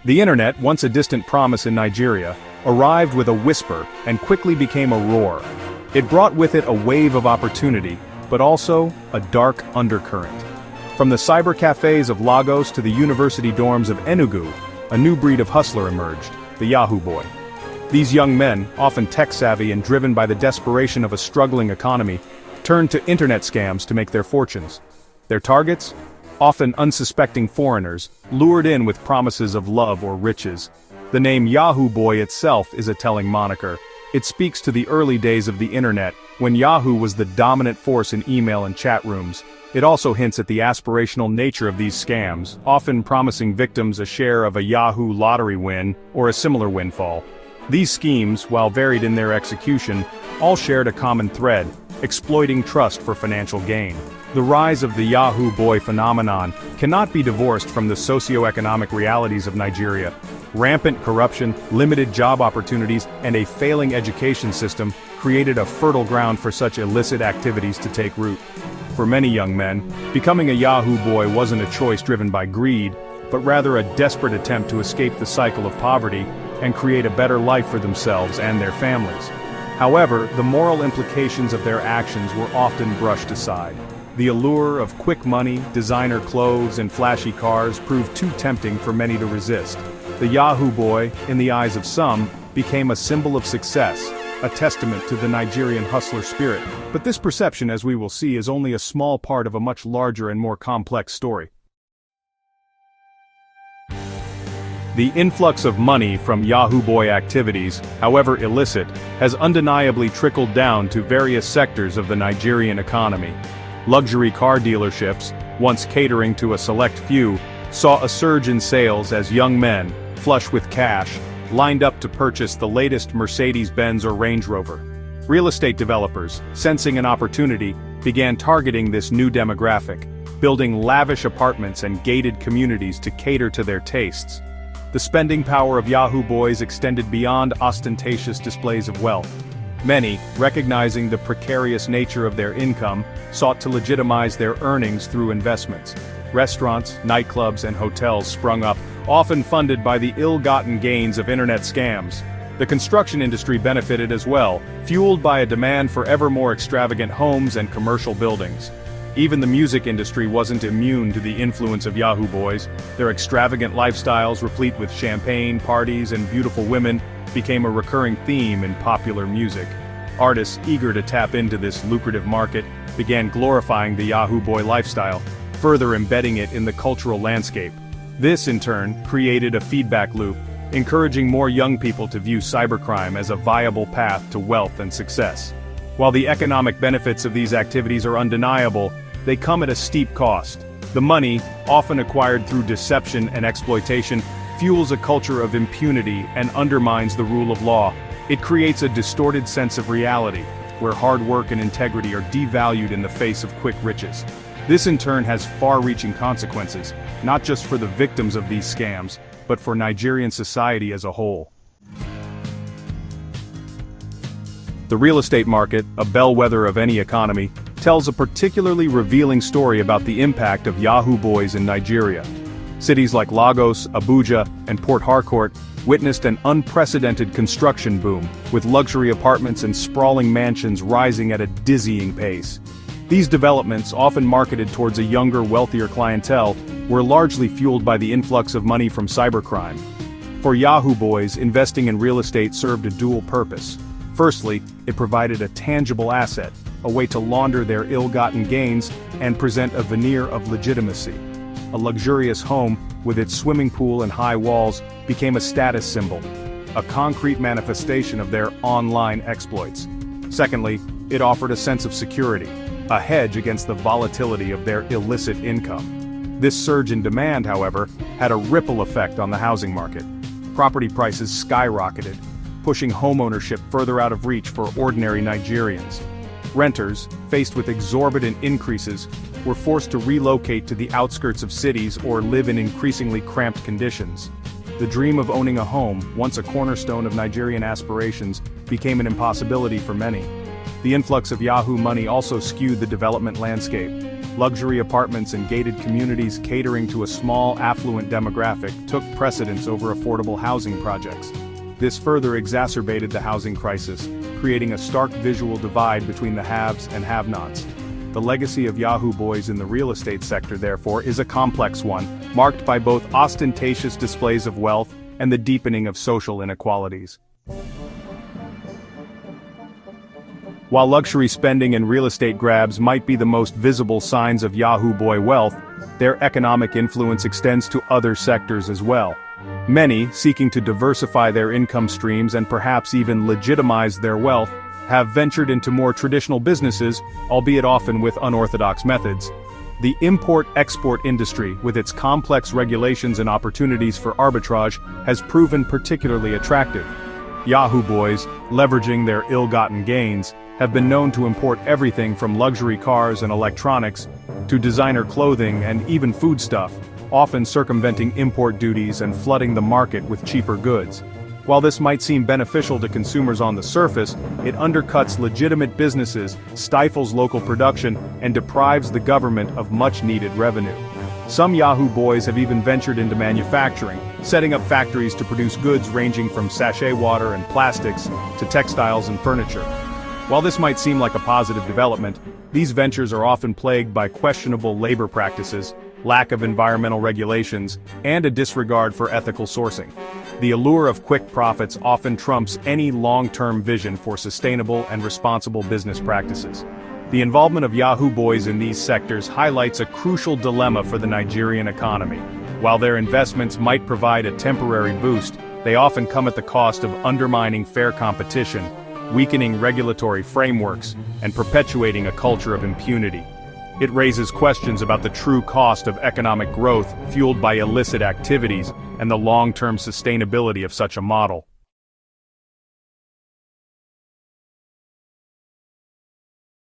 The internet, once a distant promise in Nigeria, arrived with a whisper and quickly became a roar. It brought with it a wave of opportunity, but also a dark undercurrent. From the cyber cafes of Lagos to the university dorms of Enugu, a new breed of hustler emerged, the Yahoo boy. These young men, often tech-savvy and driven by the desperation of a struggling economy, turned to internet scams to make their fortunes. Their targets? Often unsuspecting foreigners, lured in with promises of love or riches. The name Yahoo boy itself is a telling moniker. It speaks to the early days of the internet, when Yahoo was the dominant force in email and chat rooms. It also hints at the aspirational nature of these scams, often promising victims a share of a Yahoo lottery win or a similar windfall. These schemes, while varied in their execution, all shared a common thread: exploiting trust for financial gain. The rise of the Yahoo boy phenomenon cannot be divorced from the socio-economic realities of Nigeria. Rampant corruption, limited job opportunities, and a failing education system created a fertile ground for such illicit activities to take root. For many young men, becoming a Yahoo boy wasn't a choice driven by greed, but rather a desperate attempt to escape the cycle of poverty and create a better life for themselves and their families. However, the moral implications of their actions were often brushed aside. The allure of quick money, designer clothes, and flashy cars proved too tempting for many to resist. The Yahoo boy, in the eyes of some, became a symbol of success, a testament to the Nigerian hustler spirit. But this perception, as we will see, is only a small part of a much larger and more complex story. The influx of money from Yahoo boy activities, however illicit, has undeniably trickled down to various sectors of the Nigerian economy. Luxury car dealerships, once catering to a select few, saw a surge in sales as young men, flush with cash, lined up to purchase the latest Mercedes-Benz or Range Rover. Real estate developers, sensing an opportunity, began targeting this new demographic, building lavish apartments and gated communities to cater to their tastes. The spending power of Yahoo boys extended beyond ostentatious displays of wealth. Many, recognizing the precarious nature of their income, sought to legitimize their earnings through investments. Restaurants, nightclubs, and hotels sprung up, often funded by the ill-gotten gains of internet scams. The construction industry benefited as well, fueled by a demand for ever more extravagant homes and commercial buildings. Even the music industry wasn't immune to the influence of Yahoo boys. Their extravagant lifestyles, replete with champagne, parties, and beautiful women, became a recurring theme in popular music. Artists eager to tap into this lucrative market began glorifying the Yahoo boy lifestyle, further embedding it in the cultural landscape. This, in turn, created a feedback loop, encouraging more young people to view cybercrime as a viable path to wealth and success. While the economic benefits of these activities are undeniable, they come at a steep cost. The money, often acquired through deception and exploitation, fuels a culture of impunity and undermines the rule of law. It creates a distorted sense of reality, where hard work and integrity are devalued in the face of quick riches. This in turn has far-reaching consequences, not just for the victims of these scams, but for Nigerian society as a whole. The real estate market, a bellwether of any economy, tells a particularly revealing story about the impact of Yahoo boys in Nigeria. Cities like Lagos, Abuja, and Port Harcourt witnessed an unprecedented construction boom, with luxury apartments and sprawling mansions rising at a dizzying pace. These developments, often marketed towards a younger, wealthier clientele, were largely fueled by the influx of money from cybercrime. For Yahoo boys, investing in real estate served a dual purpose. Firstly, it provided a tangible asset, a way to launder their ill-gotten gains and present a veneer of legitimacy. A luxurious home, with its swimming pool and high walls, became a status symbol, a concrete manifestation of their online exploits. Secondly, it offered a sense of security, a hedge against the volatility of their illicit income. This surge in demand, however, had a ripple effect on the housing market. Property prices skyrocketed, pushing homeownership further out of reach for ordinary Nigerians. Renters, faced with exorbitant increases, were forced to relocate to the outskirts of cities or live in increasingly cramped conditions. The dream of owning a home, once a cornerstone of Nigerian aspirations, became an impossibility for many. The influx of Yahoo money also skewed the development landscape. luxury apartments and gated communities catering to a small, affluent demographic took precedence over affordable housing projects. This further exacerbated the housing crisis, creating a stark visual divide between the haves and have-nots. The legacy of Yahoo boys in the real estate sector, therefore, is a complex one, marked by both ostentatious displays of wealth and the deepening of social inequalities. While luxury spending and real estate grabs might be the most visible signs of Yahoo boy wealth, their economic influence extends to other sectors as well. Many, seeking to diversify their income streams and perhaps even legitimize their wealth, have ventured into more traditional businesses, albeit often with unorthodox methods. The import-export industry, with its complex regulations and opportunities for arbitrage, has proven particularly attractive. Yahoo boys, leveraging their ill-gotten gains, have been known to import everything from luxury cars and electronics to designer clothing and even foodstuff, often circumventing import duties and flooding the market with cheaper goods. While this might seem beneficial to consumers on the surface, it undercuts legitimate businesses, stifles local production, and deprives the government of much-needed revenue. Some Yahoo boys have even ventured into manufacturing, setting up factories to produce goods ranging from sachet water and plastics to textiles and furniture. While this might seem like a positive development, these ventures are often plagued by questionable labor practices, lack of environmental regulations, and a disregard for ethical sourcing. The allure of quick profits often trumps any long-term vision for sustainable and responsible business practices. The involvement of Yahoo boys in these sectors highlights a crucial dilemma for the Nigerian economy. While their investments might provide a temporary boost, they often come at the cost of undermining fair competition, weakening regulatory frameworks, and perpetuating a culture of impunity. It raises questions about the true cost of economic growth fueled by illicit activities and the long-term sustainability of such a model.